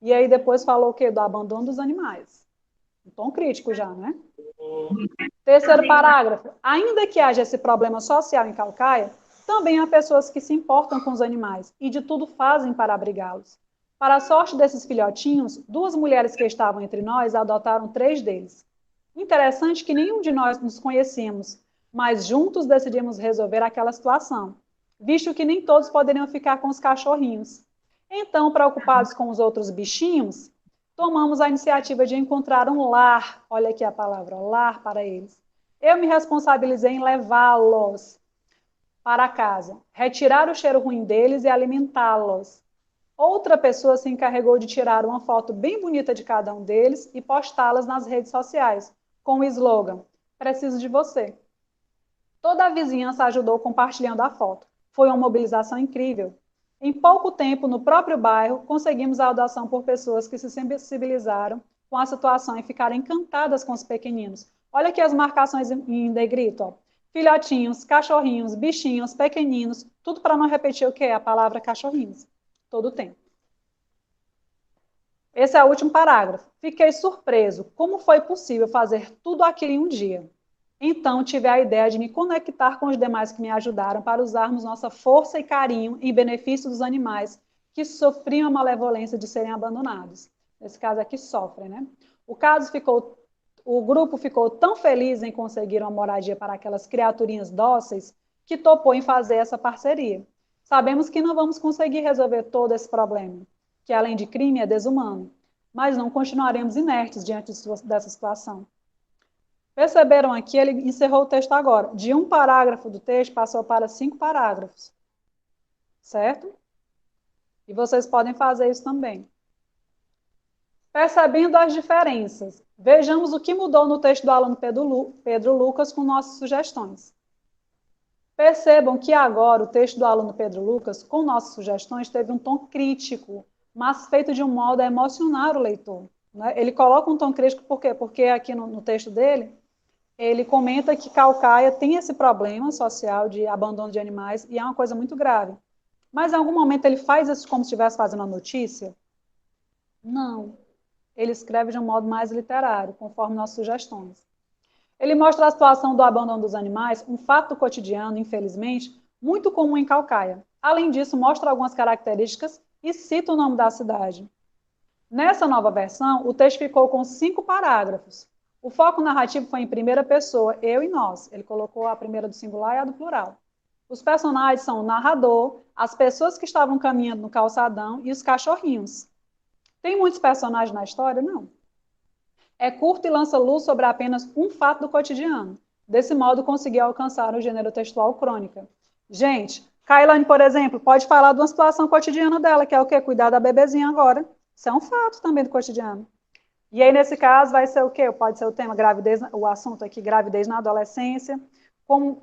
E aí depois falou o quê? Do abandono dos animais. Um tom crítico já, né? Terceiro parágrafo. Ainda que haja esse problema social em Caucaia, também há pessoas que se importam com os animais e de tudo fazem para abrigá-los. Para a sorte desses filhotinhos, 2 mulheres que estavam entre nós adotaram 3 deles. Interessante que nenhum de nós nos conhecíamos, mas juntos decidimos resolver aquela situação, visto que nem todos poderiam ficar com os cachorrinhos. Então, preocupados com os outros bichinhos, tomamos a iniciativa de encontrar um lar, olha aqui a palavra, lar para eles. Eu me responsabilizei em levá-los para casa, retirar o cheiro ruim deles e alimentá-los. Outra pessoa se encarregou de tirar uma foto bem bonita de cada um deles e postá-las nas redes sociais, com o slogan: preciso de você. Toda a vizinhança ajudou compartilhando a foto. Foi uma mobilização incrível. Em pouco tempo, no próprio bairro, conseguimos a adoção por pessoas que se sensibilizaram com a situação e ficaram encantadas com os pequeninos. Olha aqui as marcações em negrito, ó. Filhotinhos, cachorrinhos, bichinhos, pequeninos, tudo para não repetir o que é a palavra cachorrinhos, todo o tempo. Esse é o último parágrafo. Fiquei surpreso. Como foi possível fazer tudo aquilo em um dia? Então, tive a ideia de me conectar com os demais que me ajudaram para usarmos nossa força e carinho em benefício dos animais que sofriam a malevolência de serem abandonados. Nesse caso aqui, sofrem, né? O grupo ficou tão feliz em conseguir uma moradia para aquelas criaturinhas dóceis que topou em fazer essa parceria. Sabemos que não vamos conseguir resolver todo esse problema, que além de crime é desumano, mas não continuaremos inertes diante dessa situação. Perceberam aqui, ele encerrou o texto agora. De um parágrafo do texto, passou para 5 parágrafos. Certo? E vocês podem fazer isso também. Percebendo as diferenças, vejamos o que mudou no texto do aluno Pedro Lucas com nossas sugestões. Percebam que agora o texto do aluno Pedro Lucas, com nossas sugestões, teve um tom crítico, mas feito de um modo a emocionar o leitor. Né? Ele coloca um tom crítico por quê? Porque aqui no texto dele, ele comenta que Caucaia tem esse problema social de abandono de animais e é uma coisa muito grave. Mas em algum momento ele faz isso como se estivesse fazendo uma notícia? Não. Ele escreve de um modo mais literário, conforme nossas sugestões. Ele mostra a situação do abandono dos animais, um fato cotidiano, infelizmente, muito comum em Caucaia. Além disso, mostra algumas características e cita o nome da cidade. Nessa nova versão, o texto ficou com 5 parágrafos. O foco narrativo foi em primeira pessoa, eu e nós. Ele colocou a primeira do singular e a do plural. Os personagens são o narrador, as pessoas que estavam caminhando no calçadão e os cachorrinhos. Tem muitos personagens na história? Não. É curto e lança luz sobre apenas um fato do cotidiano. Desse modo, conseguiu alcançar o gênero textual crônica. Gente, Kailane, por exemplo, pode falar de uma situação cotidiana dela, que é o quê? Cuidar da bebezinha agora. Isso é um fato também do cotidiano. E aí, nesse caso, vai ser o quê? Pode ser o tema gravidez, o assunto aqui, gravidez na adolescência, no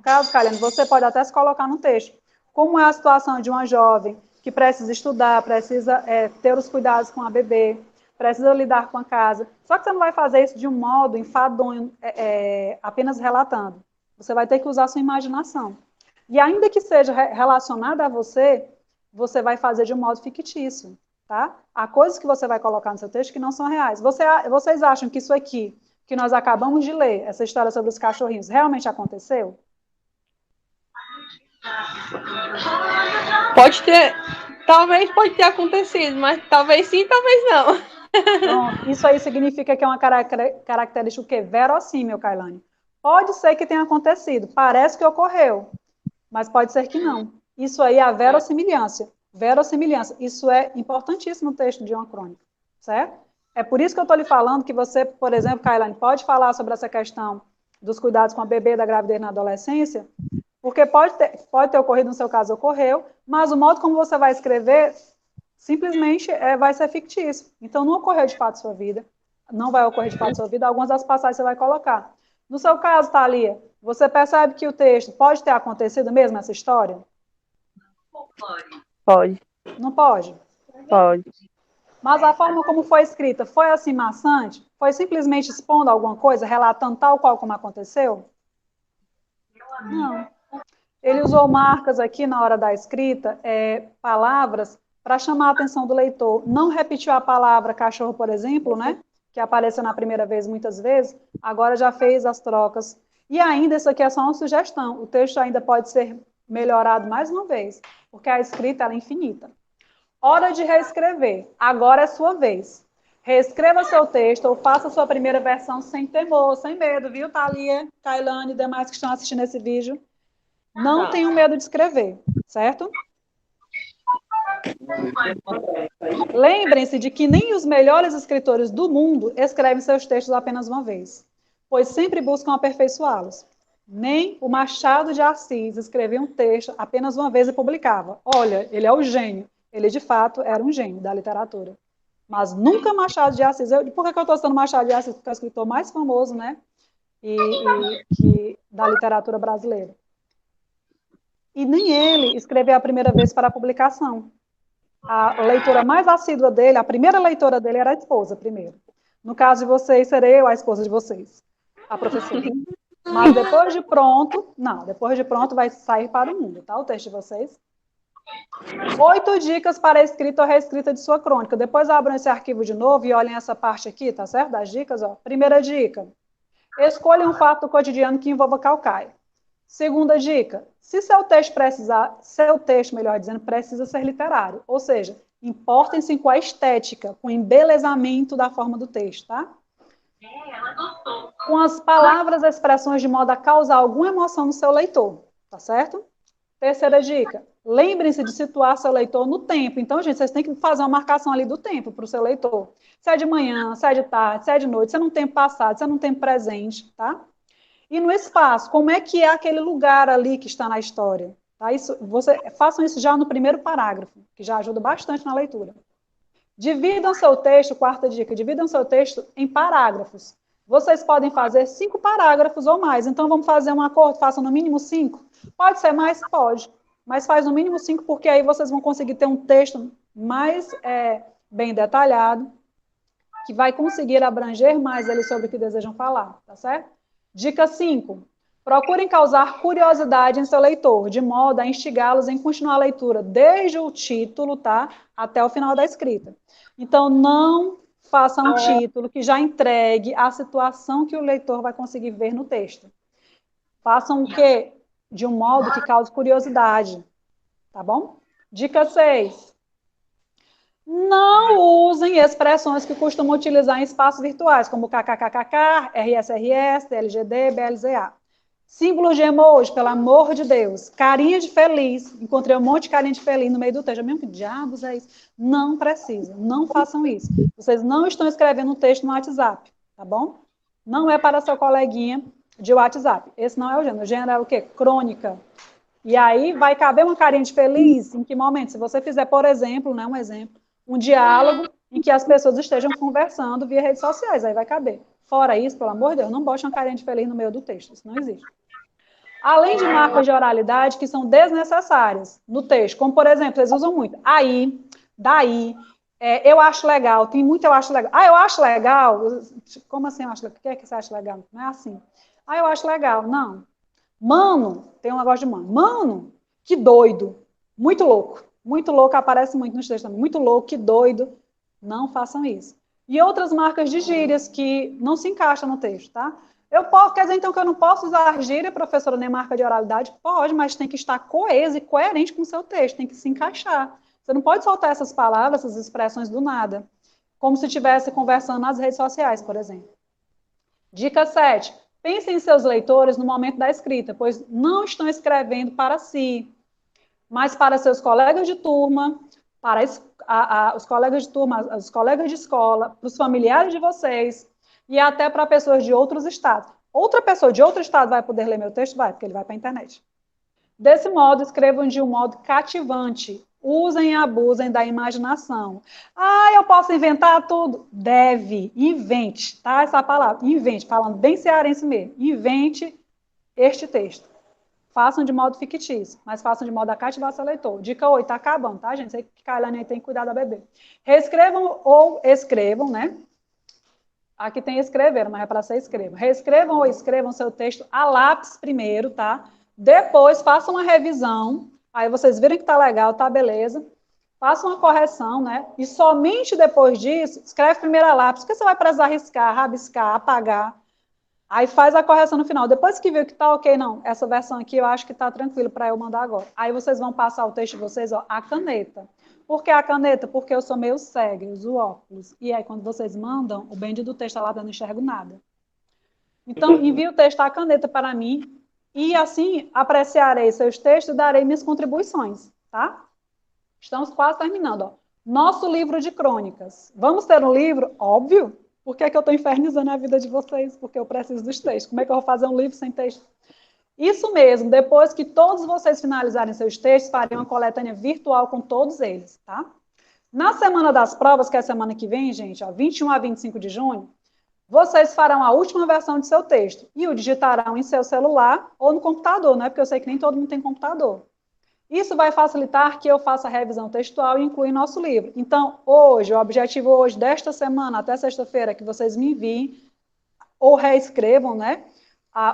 caso, Kaliane, você pode até se colocar no texto. Como é a situação de uma jovem que precisa estudar, precisa ter os cuidados com a bebê, precisa lidar com a casa. Só que você não vai fazer isso de um modo enfadonho, apenas relatando. Você vai ter que usar a sua imaginação. E ainda que seja relacionada a você, você vai fazer de um modo fictício, tá? Há coisas que você vai colocar no seu texto que não são reais. Vocês acham que isso aqui, que nós acabamos de ler, essa história sobre os cachorrinhos, realmente aconteceu? Talvez pode ter acontecido, mas talvez sim, talvez não. Pronto, isso aí significa que é uma característica o quê? Verossímil, Kailane. Pode ser que tenha acontecido, parece que ocorreu, mas pode ser que não. Isso aí é a verossimilhança. Verossimilhança, isso é importantíssimo no texto de uma crônica, certo? É por isso que eu estou lhe falando que você, por exemplo, Kailane, pode falar sobre essa questão dos cuidados com a bebê da gravidez na adolescência, porque pode ter ocorrido, no seu caso ocorreu, mas o modo como você vai escrever simplesmente vai ser fictício. Então, não ocorreu de fato sua vida, não vai ocorrer de fato sua vida, algumas das passagens você vai colocar. No seu caso, Thalia, você percebe que o texto pode ter acontecido mesmo, essa história? Pode. Não pode? Pode. Mas a forma como foi escrita, foi assim maçante? Foi simplesmente expondo alguma coisa, relatando tal qual como aconteceu? Não. Ele usou marcas aqui na hora da escrita, palavras para chamar a atenção do leitor. Não repetiu a palavra cachorro, por exemplo, né? Que apareceu na primeira vez muitas vezes, agora já fez as trocas. E ainda, isso aqui é só uma sugestão, o texto ainda pode ser melhorado mais uma vez, porque a escrita ela é infinita. Hora de reescrever, agora é sua vez. Reescreva seu texto ou faça sua primeira versão sem temor, sem medo, viu, Thalia, Kailane e demais que estão assistindo esse vídeo. Não tenham medo de escrever, certo? Lembrem-se de que nem os melhores escritores do mundo escrevem seus textos apenas uma vez, pois sempre buscam aperfeiçoá-los. Nem o Machado de Assis escrevia um texto apenas uma vez e publicava. Olha, ele é o gênio. Ele, de fato, era um gênio da literatura. Mas nunca Machado de Assis... Por que eu estou citando Machado de Assis? Porque é o escritor mais famoso, né? Da literatura brasileira. E nem ele escreveu a primeira vez para a publicação. A leitora mais assídua dele, a primeira leitora dele era a esposa, primeiro. No caso de vocês, serei eu a esposa de vocês, a professora. Mas depois de pronto, vai sair para o mundo, tá? O texto de vocês. 8 dicas para a escrita ou reescrita de sua crônica. Depois abram esse arquivo de novo e olhem essa parte aqui, tá certo? Das dicas, ó. Primeira dica. Escolha um fato cotidiano que envolva calcaia. Segunda dica, se seu texto precisa ser literário, ou seja, importem-se com a estética, com o embelezamento da forma do texto, tá? Com as palavras e expressões de modo a causar alguma emoção no seu leitor, tá certo? Terceira dica, lembrem-se de situar seu leitor no tempo. Então, gente, vocês têm que fazer uma marcação ali do tempo para o seu leitor. Se é de manhã, se é de tarde, se é de noite, se é num tempo passado, se é num tempo presente, tá? E no espaço, como é que é aquele lugar ali que está na história? Tá? Façam isso já no primeiro parágrafo, que já ajuda bastante na leitura. Dividam seu texto, quarta dica, dividam seu texto em parágrafos. Vocês podem fazer 5 parágrafos ou mais, então vamos fazer um acordo, façam no mínimo 5. Pode ser mais? Pode, mas faz no mínimo 5, porque aí vocês vão conseguir ter um texto mais bem detalhado, que vai conseguir abranger mais ali sobre o que desejam falar, tá certo? Dica 5. Procurem causar curiosidade em seu leitor, de modo a instigá-los em continuar a leitura desde o título, tá, até o final da escrita. Então, não façam um título que já entregue a situação que o leitor vai conseguir ver no texto. Façam o quê? De um modo que cause curiosidade, tá bom? Dica 6. Não usem expressões que costumam utilizar em espaços virtuais, como kkkk, RSRS, LGD, BLZA. Símbolos de emoji, pelo amor de Deus. Carinha de feliz. Encontrei um monte de carinha de feliz no meio do texto. Mesmo que diabos é isso? Não precisa. Não façam isso. Vocês não estão escrevendo um texto no WhatsApp, tá bom? Não é para seu coleguinha de WhatsApp. Esse não é o gênero. O gênero é o quê? Crônica. E aí vai caber uma carinha de feliz? Em que momento? Se você fizer, por exemplo, né, um exemplo, um diálogo em que as pessoas estejam conversando via redes sociais, aí vai caber. Fora isso, pelo amor de Deus, não bote uma carinha de feliz no meio do texto, isso não existe. Além de marcas de oralidade que são desnecessárias no texto, como, por exemplo, eles usam muito aí, daí, eu acho legal, tem muito eu acho legal. Ah, eu acho legal? Como assim eu acho legal? O que é que você acha legal? Não é assim. Ah, eu acho legal. Não. Mano, tem um negócio de mano. Mano, que doido. Muito louco. Muito louco, aparece muito nos textos também. Muito louco, que doido. Não façam isso. E outras marcas de gírias que não se encaixam no texto, tá? Eu posso, quer dizer, então, que eu não posso usar gíria, professora, nem marca de oralidade? Pode, mas tem que estar coesa e coerente com o seu texto, tem que se encaixar. Você não pode soltar essas palavras, essas expressões do nada, como se estivesse conversando nas redes sociais, por exemplo. Dica 7. Pense em seus leitores no momento da escrita, pois não estão escrevendo para si, mas para seus colegas de turma, para os colegas de turma, os colegas de escola, para os familiares de vocês e até para pessoas de outros estados. Outra pessoa de outro estado vai poder ler meu texto? Vai, porque ele vai para a internet. Desse modo, escrevam de um modo cativante. Usem e abusem da imaginação. Ah, eu posso inventar tudo? Deve, invente, tá? Essa palavra, invente, falando bem cearense mesmo. Invente este texto. Façam de modo fictício, mas façam de modo a cativar seu leitor. Dica 8, tá acabando, tá, gente? Sei que Kailane aí tem que cuidar da bebê. Reescrevam ou escrevam, né? Aqui tem escrever, mas é para ser escrevam. Reescrevam ou escrevam seu texto a lápis primeiro, tá? Depois façam uma revisão. Aí vocês viram que tá legal, tá beleza. Façam uma correção, né? E somente depois disso, escreve primeiro a lápis, porque você vai precisar riscar, rabiscar, apagar. Aí faz a correção no final. Depois que viu que tá ok, não, essa versão aqui eu acho que tá tranquilo para eu mandar agora. Aí vocês vão passar o texto de vocês, ó, a caneta. Por que a caneta? Porque eu sou meio cega, eu uso óculos. E aí, quando vocês mandam, o bendito do texto tá lá, eu não enxergo nada. Então, envie o texto à caneta para mim e assim apreciarei seus textos e darei minhas contribuições, tá? Estamos quase terminando, ó. Nosso livro de crônicas. Vamos ter um livro? Óbvio. Por que é que eu estou infernizando a vida de vocês? Porque eu preciso dos textos. Como é que eu vou fazer um livro sem texto? Isso mesmo, depois que todos vocês finalizarem seus textos, farei uma coletânea virtual com todos eles, tá? Na semana das provas, que é a semana que vem, gente, ó, 21 a 25 de junho, vocês farão a última versão de seu texto e o digitarão em seu celular ou no computador, né? Porque eu sei que nem todo mundo tem computador. Isso vai facilitar que eu faça a revisão textual e inclua em nosso livro. Então, hoje, o objetivo hoje, desta semana até sexta-feira, é que vocês me enviem ou reescrevam, né,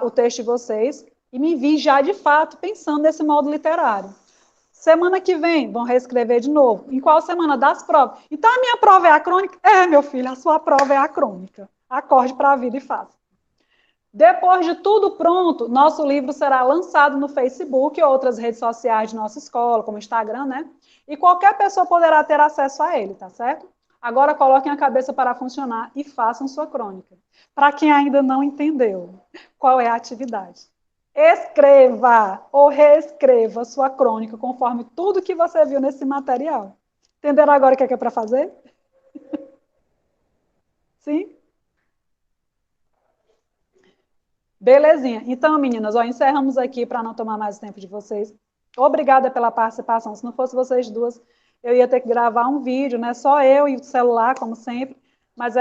o texto de vocês e me enviem já de fato pensando nesse modo literário. Semana que vem, vão reescrever de novo. Em qual semana? Das provas. Então, a minha prova é a crônica? É, meu filho, a sua prova é a crônica. Acorde para a vida e faça. Depois de tudo pronto, nosso livro será lançado no Facebook e outras redes sociais de nossa escola, como Instagram, né? E qualquer pessoa poderá ter acesso a ele, tá certo? Agora coloquem a cabeça para funcionar e façam sua crônica. Para quem ainda não entendeu qual é a atividade, escreva ou reescreva sua crônica conforme tudo que você viu nesse material. Entenderam agora o que é para fazer? Sim? Belezinha. Então, meninas, ó, encerramos aqui para não tomar mais tempo de vocês. Obrigada pela participação. Se não fosse vocês duas, eu ia ter que gravar um vídeo, né? Só eu e o celular, como sempre. Mas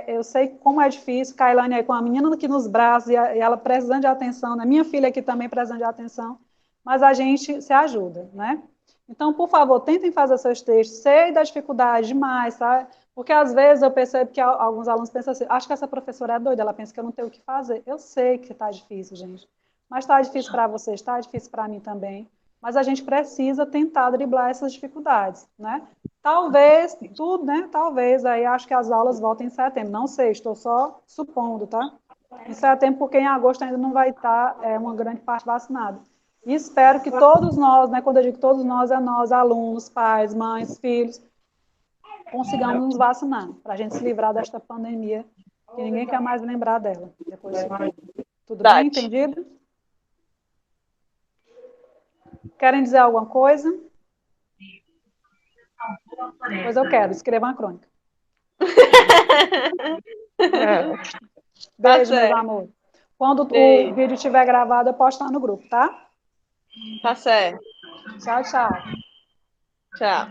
eu sei como é difícil. Kailane aí com a menina aqui nos braços e ela precisando de atenção, né? Minha filha aqui também precisando de atenção. Mas a gente se ajuda, né? Então, por favor, tentem fazer seus textos. Sei da dificuldade demais, tá? Porque às vezes eu percebo que alguns alunos pensam assim, acho que essa professora é doida, ela pensa que eu não tenho o que fazer. Eu sei que está difícil, gente. Mas está difícil para vocês, está difícil para mim também. Mas a gente precisa tentar driblar essas dificuldades, né? Talvez, tudo, né? Talvez, aí acho que as aulas voltem em setembro. Não sei, estou só supondo, tá? Em setembro, porque em agosto ainda não vai estar uma grande parte vacinada. E espero que todos nós, né? Quando eu digo todos nós, é nós, alunos, pais, mães, filhos, consigamos nos vacinar, para a gente se livrar desta pandemia, que ninguém quer mais lembrar dela. Depois tudo bem? Entendido? Querem dizer alguma coisa? Pois eu quero, escreva uma crônica. Beijo, meus amores. Quando o vídeo estiver gravado, eu posto lá no grupo, tá? Tá certo. Tchau, tchau. Tchau.